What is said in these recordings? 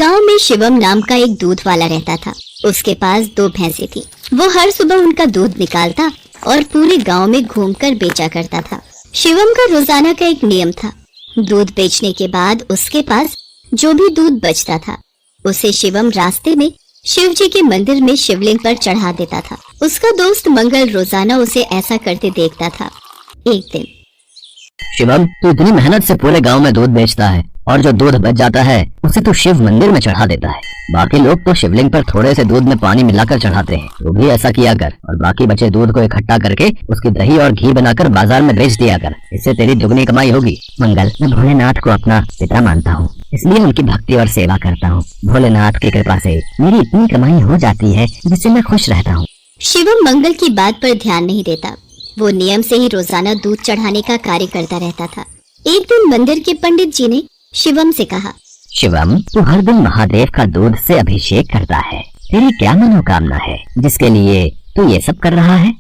गांव में शिवम नाम का एक दूध वाला रहता था। उसके पास 2 भैंसें थी। वो हर सुबह उनका दूध निकालता और पूरे गांव में घूमकर बेचा करता था। शिवम का रोजाना का एक नियम था। दूध बेचने के बाद उसके पास जो भी दूध बचता था उसे शिवम रास्ते में शिव जी के मंदिर में शिवलिंग पर चढ़ा देता था। उसका दोस्त मंगल रोजाना उसे ऐसा करते देखता था। एक दिन, शिवम, तू इतनी मेहनत से पूरे गांव में दूध बेचता है और जो दूध बच जाता है उसे तू शिव मंदिर में चढ़ा देता है। बाकी लोग तो शिवलिंग पर थोड़े से दूध में पानी मिलाकर चढ़ाते हैं। तू भी ऐसा किया कर और बाकी बचे दूध को इकट्ठा करके उसकी दही और घी बनाकर बाजार में बेच दिया कर। इससे तेरी दुगनी कमाई होगी। मंगल, मैं भोलेनाथ को अपना पिता मानता हूँ, इसलिए उनकी भक्ति और सेवा करता हूँ। भोलेनाथ की कृपा से मेरी इतनी कमाई हो जाती है जिससे मैं खुश रहता हूँ। शिवम मंगल की बात पर ध्यान नहीं देता। वो नियम से ही रोजाना दूध चढ़ाने का कार्य करता रहता था। एक दिन मंदिर के पंडित जी ने शिवम से कहा, शिवम, तू हर दिन महादेव का दूध से अभिषेक करता है। तेरी क्या मनोकामना है जिसके लिए तू ये सब कर रहा है?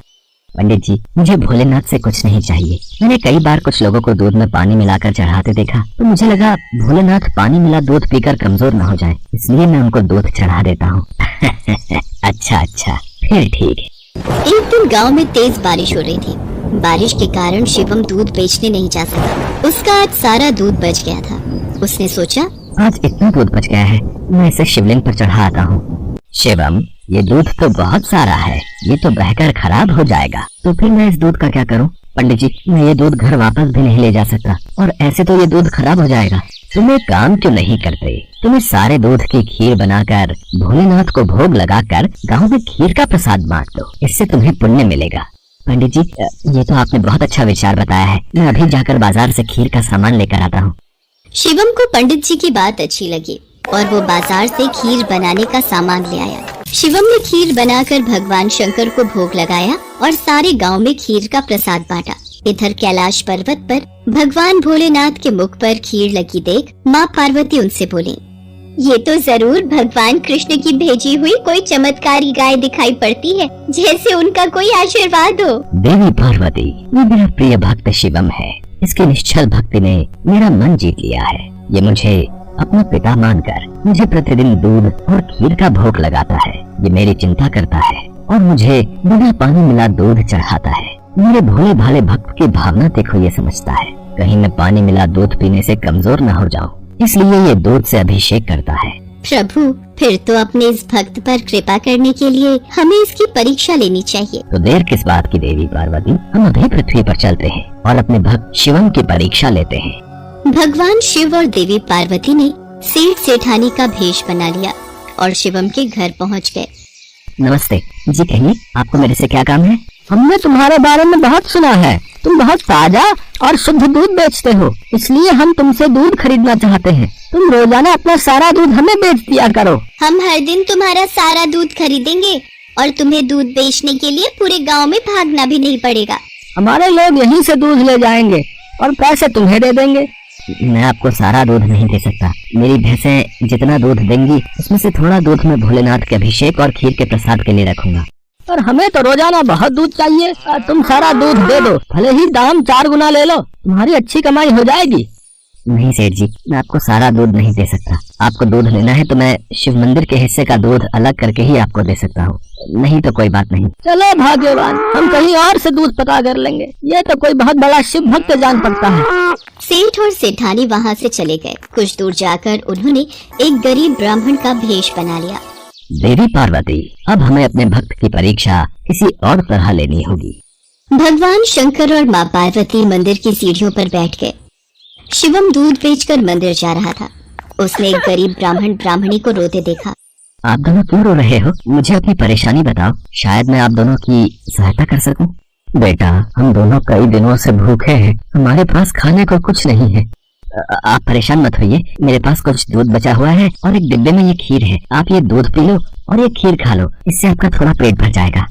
पंडित जी, मुझे भोलेनाथ से कुछ नहीं चाहिए। मैंने कई बार कुछ लोगों को दूध में पानी मिलाकर चढ़ाते देखा तो मुझे लगा भोलेनाथ पानी मिला दूध पीकर कमजोर न हो जाए, इसलिए मैं उनको दूध चढ़ा देता हूँ। अच्छा, फिर ठीक है। एक दिन गांव में तेज बारिश हो रही थी। बारिश के कारण शिवम दूध बेचने नहीं जा सका। उसका आज सारा दूध बच गया था। उसने सोचा, आज इतना दूध बच गया है, मैं इसे शिवलिंग पर चढ़ा आता हूँ। शिवम, ये दूध तो बहुत सारा है, ये तो बहकर खराब हो जाएगा। तो फिर मैं इस दूध का क्या करूँ? पंडित जी, मैं ये दूध घर वापस भी नहीं ले जा सकता और ऐसे तो ये दूध खराब हो जाएगा। तुम एक काम क्यों नहीं करते? तुम इस सारे दूध की खीर बनाकर भोलेनाथ को भोग लगाकर गांव में खीर का प्रसाद बांट दो, इससे तुम्हें पुण्य मिलेगा। पंडित जी, ये तो आपने बहुत अच्छा विचार बताया है। मैं अभी जाकर बाजार से खीर का सामान लेकर आता हूँ। शिवम को पंडित जी की बात अच्छी लगी और वो बाजार से खीर बनाने का सामान ले आया। शिवम ने खीर बनाकर भगवान शंकर को भोग लगाया और सारे गांव में खीर का प्रसाद बांटा। इधर कैलाश पर्वत पर भगवान भोलेनाथ के मुख पर खीर लगी देख माँ पार्वती उनसे बोली, ये तो जरूर भगवान कृष्ण की भेजी हुई कोई चमत्कारी गाय दिखाई पड़ती है, जैसे उनका कोई आशीर्वाद हो। देवी पार्वती, ये मेरा प्रिय भक्त शिवम है। इसकी निश्चल भक्ति ने मेरा मन जीत लिया है। ये मुझे अपना पिता मानकर मुझे प्रतिदिन दूध और खीर का भोग लगाता है। ये मेरी चिंता करता है और मुझे बिना पानी मिला दूध चढ़ाता है। मेरे भोले भाले भक्त की भावना देखो, ये समझता है कहीं मैं पानी मिला दूध पीने से कमजोर न हो जाऊं, इसलिए ये दूध से अभिषेक करता है। प्रभु, फिर तो अपने इस भक्त पर कृपा करने के लिए हमें इसकी परीक्षा लेनी चाहिए। तो देर किस बात की देवी पार्वती, हम अभी पृथ्वी पर चलते हैं और अपने भक्त शिवम की परीक्षा लेते हैं। भगवान शिव और देवी पार्वती ने सेठ सेठानी का भेष बना लिया और शिवम के घर पहुंच गए। नमस्ते जी, कहिए आपको मेरे से क्या काम है? हमने तुम्हारे बारे में बहुत सुना है। तुम बहुत ताजा और शुद्ध दूध बेचते हो, इसलिए हम तुमसे दूध खरीदना चाहते हैं। तुम रोजाना अपना सारा दूध हमें बेच दिया करो। हम हर दिन तुम्हारा सारा दूध खरीदेंगे और तुम्हें दूध बेचने के लिए पूरे गांव में भागना भी नहीं पड़ेगा। हमारे लोग यहीं से दूध ले जाएंगे और पैसे तुम्हें दे देंगे। मैं आपको सारा दूध नहीं दे सकता। मेरी भैंसें जितना दूध देंगी उसमें से थोड़ा दूध मैं भोलेनाथ के अभिषेक और खीर के प्रसाद के लिए रखूंगा। पर हमें तो रोजाना बहुत दूध चाहिए और तुम सारा दूध दे दो, भले ही दाम 4 गुना ले लो, तुम्हारी अच्छी कमाई हो जाएगी। नहीं सेठ जी, मैं आपको सारा दूध नहीं दे सकता। आपको दूध लेना है तो मैं शिव मंदिर के हिस्से का दूध अलग करके ही आपको दे सकता हूँ, नहीं तो कोई बात नहीं। चलो भाग्यवान, हम कहीं और से दूध पता कर लेंगे। ये तो कोई बहुत बड़ा शिव भक्त जान पड़ता है। सेठ और सेठानी वहाँ से चले गए। कुछ दूर जाकर उन्होंने एक गरीब ब्राह्मण का भेष बना लिया। देवी पार्वती, अब हमें अपने भक्त की परीक्षा किसी और तरह लेनी होगी। भगवान शंकर और माँ पार्वती मंदिर की सीढ़ियों पर बैठ गए। शिवम दूध बेचकर मंदिर जा रहा था। उसने एक गरीब ब्राह्मण ब्राह्मणी को रोते देखा। आप दोनों क्यों रो रहे हो? मुझे अपनी परेशानी बताओ, शायद मैं आप दोनों की सहायता कर सकूं। बेटा, हम दोनों कई दिनों से भूखे हैं, हमारे पास खाने को कुछ नहीं है। आप परेशान मत होइए, मेरे पास कुछ दूध बचा हुआ है और एक डिब्बे में ये खीर है। आप ये दूध पी लो और ये खीर खा लो, इससे आपका थोड़ा पेट भर जाएगा।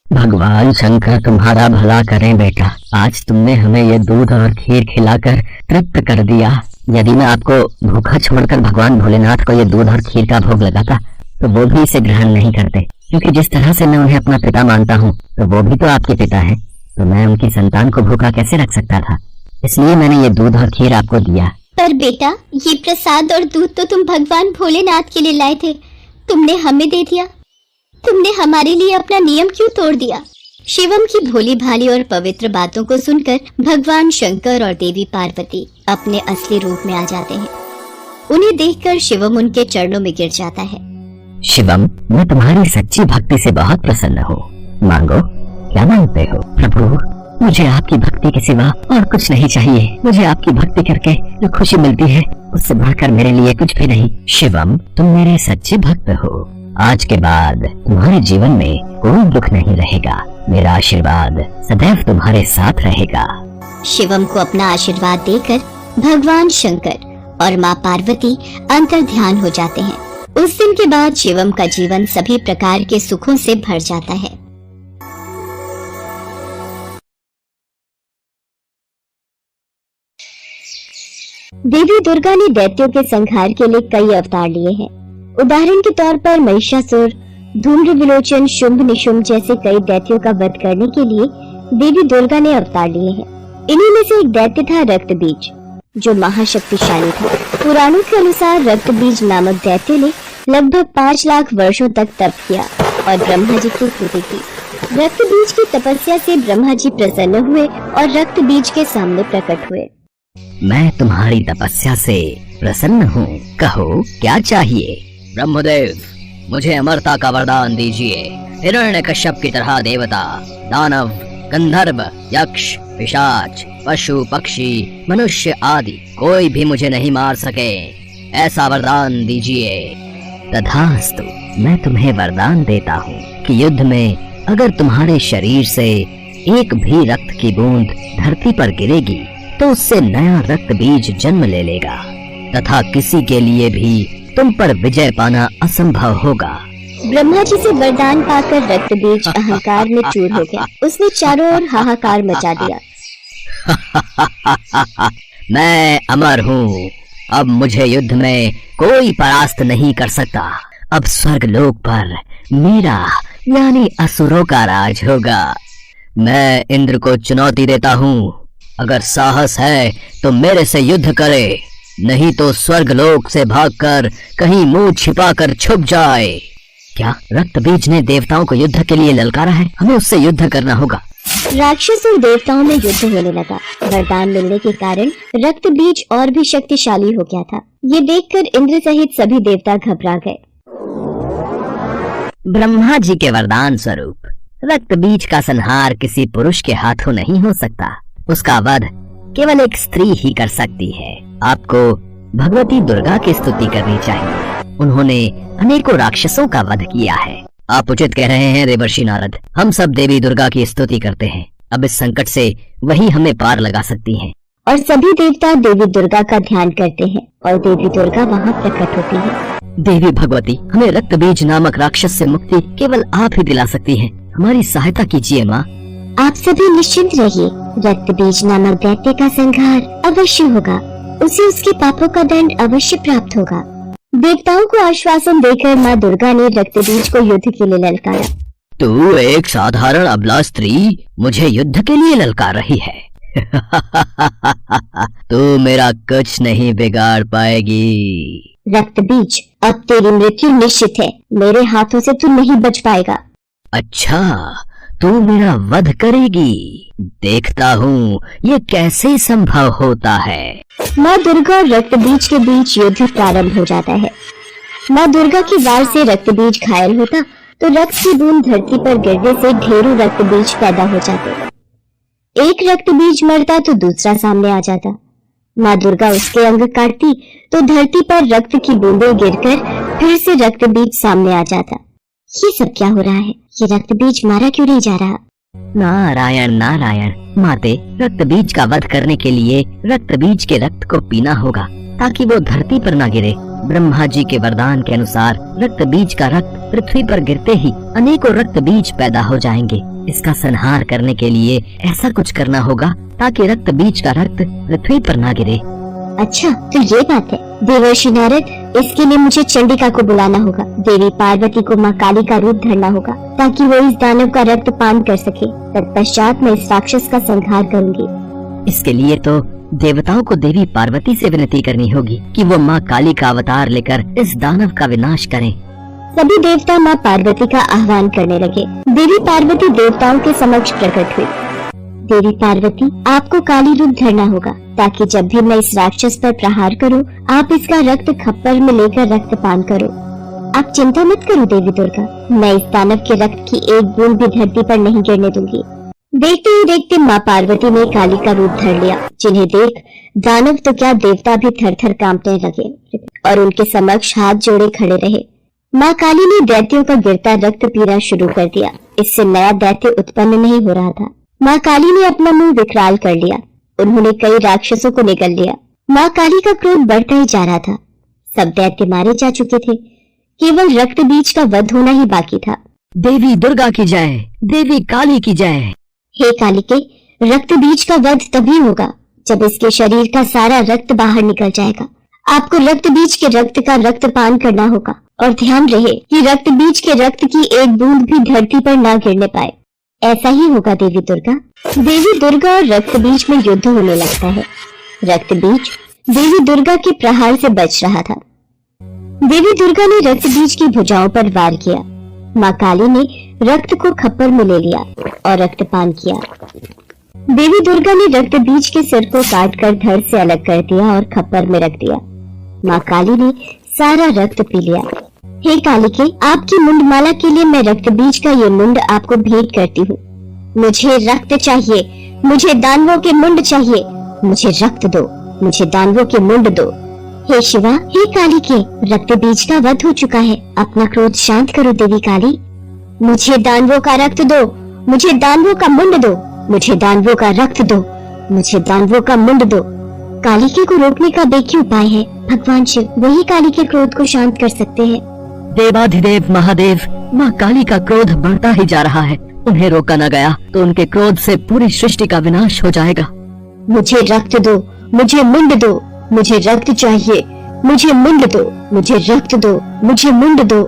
भगवान शंकर तुम्हारा भला करें बेटा, आज तुमने हमें ये दूध और खीर खिलाकर तृप्त कर दिया। यदि मैं आपको भूखा छोड़कर भगवान भोलेनाथ को ये दूध और खीर का भोग लगाता तो वो भी इसे ग्रहण नहीं करते, क्योंकि जिस तरह से मैं उन्हें अपना पिता मानता हूँ तो वो भी तो आपके पिता है, तो मैं उनकी संतान को भूखा कैसे रख सकता था। इसलिए मैंने ये दूध और खीर आपको दिया। पर बेटा, ये प्रसाद और दूध तो तुम भगवान भोलेनाथ के लिए लाए थे, तुमने हमें दे दिया। तुमने हमारे लिए अपना नियम क्यों तोड़ दिया? शिवम की भोली भाली और पवित्र बातों को सुनकर भगवान शंकर और देवी पार्वती अपने असली रूप में आ जाते हैं। उन्हें देखकर शिवम उनके चरणों में गिर जाता है। शिवम, मैं तुम्हारी सच्ची भक्ति से बहुत प्रसन्न हूँ। मांगो, क्या मांगते हो? प्रभु, मुझे आपकी भक्ति के सिवा और कुछ नहीं चाहिए। मुझे आपकी भक्ति करके जो खुशी मिलती है, उससे बढ़कर मेरे लिए कुछ भी नहीं। शिवम, तुम मेरे सच्चे भक्त हो। आज के बाद तुम्हारे जीवन में कोई दुख नहीं रहेगा। मेरा आशीर्वाद सदैव तुम्हारे साथ रहेगा। शिवम को अपना आशीर्वाद देकर भगवान शंकर और माँ पार्वती अंतर ध्यान हो जाते हैं। उस दिन के बाद शिवम का जीवन सभी प्रकार के सुखों से भर जाता है। देवी दुर्गा ने दैत्यों के संहार के लिए कई अवतार लिए हैं। उदाहरण के तौर पर महिषासुर, धूम्र विलोचन, शुंभ निशुंभ जैसे कई दैत्यों का वध करने के लिए देवी दुर्गा ने अवतार लिए हैं। इन्हीं में से एक दैत्य था रक्तबीज, जो महाशक्तिशाली था। पुराणों के अनुसार रक्तबीज नामक दैत्य ने लगभग 5 लाख वर्षों तक तप किया और ब्रह्मा जी की स्तुति की। रक्तबीज की तपस्या से ब्रह्मा जी प्रसन्न हुए और रक्तबीज के सामने प्रकट हुए। मैं तुम्हारी तपस्या से प्रसन्न हूँ, कहो क्या चाहिए? ब्रह्मदेव, मुझे अमरता का वरदान दीजिए। हिरण्यकश्यप की तरह देवता, दानव, गंधर्व, यक्ष, पिशाच, पशु, पक्षी, मनुष्य आदि कोई भी मुझे नहीं मार सके, ऐसा वरदान दीजिए। तथास्तु, मैं तुम्हें वरदान देता हूँ कि युद्ध में अगर तुम्हारे शरीर से एक भी रक्त की बूंद धरती पर गिरेगी तो उससे नया रक्त बीज जन्म ले लेगा तथा किसी के लिए भी तुम पर विजय पाना असंभव होगा। ब्रह्मा जी से वरदान पाकर रक्तबीज अहंकार में चूर हो गया। उसने चारों ओर हाहाकार मचा दिया। मैं अमर हूँ, अब मुझे युद्ध में कोई परास्त नहीं कर सकता। अब स्वर्ग लोक पर मेरा यानी असुरों का राज होगा। मैं इंद्र को चुनौती देता हूँ, अगर साहस है तो मेरे से युद्ध करे, नहीं तो स्वर्ग लोक से भागकर कहीं मुंह छिपाकर छुप जाए। क्या रक्तबीज ने देवताओं को युद्ध के लिए ललकारा है? हमें उससे युद्ध करना होगा। राक्षस और देवताओं में युद्ध होने लगा। वरदान मिलने के कारण रक्तबीज और भी शक्तिशाली हो गया था। ये देखकर इंद्र सहित सभी देवता घबरा गए। ब्रह्मा जी के वरदान स्वरूप रक्तबीज का संहार किसी पुरुष के हाथों नहीं हो सकता। उसका वध केवल एक स्त्री ही कर सकती है। आपको भगवती दुर्गा की स्तुति करनी चाहिए। उन्होंने अनेकों राक्षसों का वध किया है। आप उचित कह रहे हैं देवर्षि नारद। हम सब देवी दुर्गा की स्तुति करते हैं। अब इस संकट से वही हमें पार लगा सकती हैं। और सभी देवता देवी दुर्गा का ध्यान करते हैं और देवी दुर्गा वहाँ प्रकट होती है। देवी भगवती, हमें रक्तबीज नामक राक्षस से मुक्ति केवल आप ही दिला सकती हैं। हमारी सहायता कीजिए माँ। आप सभी निश्चिंत रहिए, रक्तबीज नामक दैत्य का संहार अवश्य होगा। उसे उसके पापों का दंड अवश्य प्राप्त होगा। देवताओं को आश्वासन देकर माँ दुर्गा ने रक्तबीज को युद्ध के लिए ललकारा। तू एक साधारण अबला स्त्री मुझे युद्ध के लिए ललकार रही है। तू मेरा कुछ नहीं बिगाड़ पाएगी। रक्तबीज, अब तेरी मृत्यु निश्चित है। मेरे हाथों से तू नहीं बच पाएगा। अच्छा, तू मेरा वध करेगी? देखता हूँ ये कैसे संभव होता है। माँ दुर्गा और रक्तबीज के बीच युद्ध प्रारंभ हो जाता है। माँ दुर्गा की वार से रक्तबीज घायल होता तो रक्त की बूंद धरती पर गिरने से ढेरों रक्तबीज पैदा हो जाते। एक रक्तबीज मरता तो दूसरा सामने आ जाता। माँ दुर्गा उसके अंग काटती तो धरती पर रक्त की बूंदें गिरकर फिर से रक्तबीज सामने आ जाता। ये सब क्या हो रहा है? ये रक्तबीज मारा क्यों नहीं जा रहा? नारायण नारायण। माते, रक्तबीज का वध करने के लिए रक्तबीज के रक्त को पीना होगा ताकि वो धरती पर ना गिरे। ब्रह्मा जी के वरदान के अनुसार रक्तबीज का रक्त पृथ्वी पर गिरते ही अनेकों रक्तबीज पैदा हो जाएंगे। इसका संहार करने के लिए ऐसा कुछ करना होगा ताकि रक्तबीज का रक्त पृथ्वी पर ना गिरे। अच्छा, तो ये बात है। देवर्षि नारद, इसके लिए मुझे चंडिका को बुलाना होगा। देवी पार्वती को माँ काली का रूप धरना होगा ताकि वो इस दानव का रक्त पान कर सके। तत्पश्चात मैं इस राक्षस का संहार करूंगी। इसके लिए तो देवताओं को देवी पार्वती से विनती करनी होगी कि वो माँ काली का अवतार लेकर इस दानव का विनाश करें। सभी देवता माँ पार्वती का आह्वान करने लगे। देवी पार्वती देवताओं के समक्ष प्रकट हुई। देवी पार्वती, आपको काली रूप धरना होगा ताकि जब भी मैं इस राक्षस पर प्रहार करूं, आप इसका रक्त खप्पर में लेकर रक्तपान करो। आप चिंता मत करो देवी दुर्गा, मैं इस दानव के रक्त की एक बूंद भी धरती पर नहीं गिरने दूंगी। देखते ही देखते माँ पार्वती ने काली का रूप धर लिया, जिन्हें देख दानव तो क्या देवता भी थर थर कांपने लगे और उनके समक्ष हाथ जोड़े खड़े रहे। माँ काली ने दैत्यों का गिरता रक्त पीना शुरू कर दिया। इससे नया दैत्य उत्पन्न नहीं हो रहा था। माँ काली ने अपना मुंह विकराल कर लिया। उन्होंने कई राक्षसों को निगल लिया। माँ काली का क्रोध बढ़ता ही जा रहा था। सब दैत्य मारे जा चुके थे, केवल रक्त बीज का वध होना ही बाकी था। देवी दुर्गा की जय, देवी काली की जय। हे कालिके, रक्त बीज का वध तभी होगा जब इसके शरीर का सारा रक्त बाहर निकल जाएगा। आपको रक्त बीज के रक्त का रक्तपान करना होगा और ध्यान रहे कि रक्त बीज के रक्त की एक बूंद भी धरती पर ना गिरने पाए। ऐसा ही होगा देवी दुर्गा। देवी दुर्गा और रक्त बीज में युद्ध होने लगता है। रक्त बीज देवी दुर्गा के प्रहार से बच रहा था। देवी दुर्गा ने रक्त बीज की भुजाओं पर वार किया। माँ काली ने रक्त को खप्पर में ले लिया और रक्तपान किया। देवी दुर्गा ने रक्त बीज के सिर को काटकर धड़ से अलग कर दिया और खप्पर में रख दिया। माँ काली ने सारा रक्त पी लिया। हे कालिके, आपकी मुंडमाला के लिए मैं रक्त बीज का ये मुंड आपको भेंट करती हूँ। मुझे रक्त चाहिए, मुझे दानवों के मुंड चाहिए, मुझे रक्त दो, मुझे दानवों के मुंड दो। हे शिवा, हे कालिके, रक्त बीज का वध हो चुका है, अपना क्रोध शांत करो देवी काली। मुझे दानवों का रक्त दो, मुझे दानवों का मुंड दो, मुझे दानवों का रक्त दो, मुझे दानवों का मुंड दो। कालिके को रोकने का एक ही उपाय है, भगवान शिव, वही काली के क्रोध को शांत कर सकते हैं। देवाधिदेव महादेव, माँ काली का क्रोध बढ़ता ही जा रहा है। उन्हें रोका न गया तो उनके क्रोध से पूरी सृष्टि का विनाश हो जाएगा। मुझे रक्त दो, मुझे मुंड दो, मुझे रक्त चाहिए, मुझे मुंड दो, मुझे रक्त दो, मुझे मुंड दो।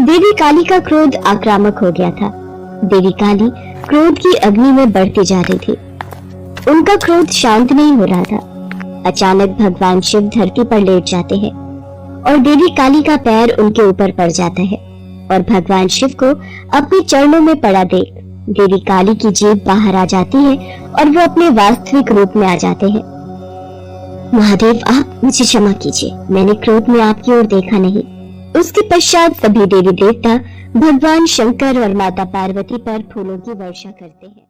देवी काली का क्रोध आक्रामक हो गया था। देवी काली क्रोध की अग्नि में बढ़ती जा रही थी। उनका क्रोध शांत नहीं हो रहा था। अचानक भगवान शिव धरती पर लेट जाते हैं और देवी काली का पैर उनके ऊपर पड़ जाता है और भगवान शिव को अपने चरणों में पड़ा देख देवी काली की जीभ बाहर आ जाती है और वो अपने वास्तविक रूप में आ जाते हैं। महादेव, आप मुझे क्षमा कीजिए, मैंने क्रोध में आपकी ओर देखा नहीं। उसके पश्चात सभी देवी देवता भगवान शंकर और माता पार्वती पर फूलों की वर्षा करते हैं।